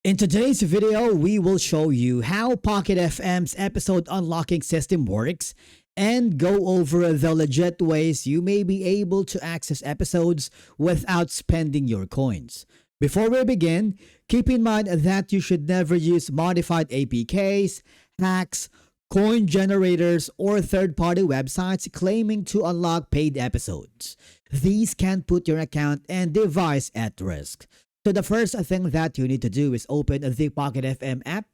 In today's video, we will show you how Pocket FM's episode unlocking system works and go over the legit ways you may be able to access episodes without spending your coins. Before we begin, keep in mind that you should never use modified APKs, hacks, coin generators, or third-party websites claiming to unlock paid episodes. These can put your account and device at risk. So the first thing that you need to do is open the Pocket FM app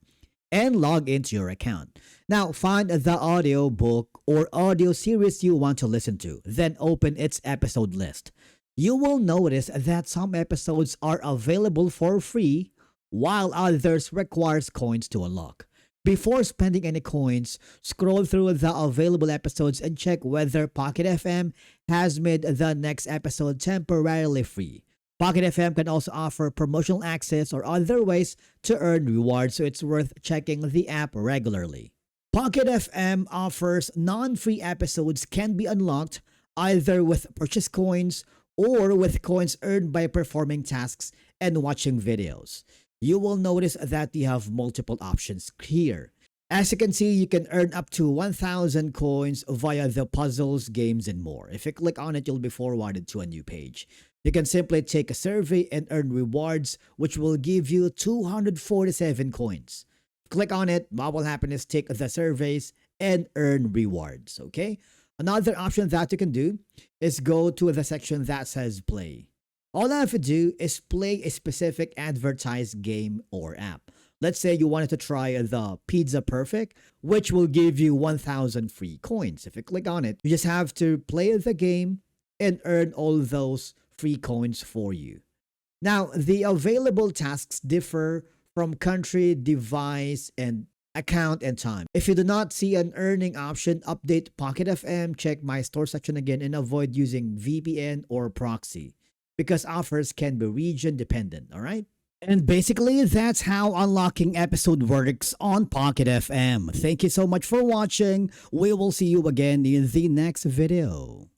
and log into your account. Now, find the audio book or audio series you want to listen to, then open its episode list. You will notice that some episodes are available for free, while others requires coins to unlock. Before spending any coins, scroll through the available episodes and check whether Pocket FM has made the next episode temporarily free. Pocket FM can also offer promotional access or other ways to earn rewards, so it's worth checking the app regularly. Pocket FM offers non-free episodes can be unlocked either with purchase coins or with coins earned by performing tasks and watching videos. You will notice that you have multiple options here. As you can see, you can earn up to 1,000 coins via the puzzles, games, and more. If you click on it, you'll be forwarded to a new page. You can simply take a survey and earn rewards, which will give you 247 coins. Click on it, what will happen is take the surveys and earn rewards, okay? Another option that you can do is go to the section that says play. All I have to do is play a specific advertised game or app. Let's say you wanted to try the 𝗪𝗪𝗀, which will give you 1,000 free coins. If you click on it, you just have to play the game and earn all those free coins for you. Now, the available tasks differ from country, device, and account and time. If you do not see an earning option, update Pocket FM, check my store section again, and avoid using VPN or proxy because offers can be region dependent, all right? And basically, that's how unlocking episode works on Pocket FM. Thank you so much for watching. We will see you again in the next video.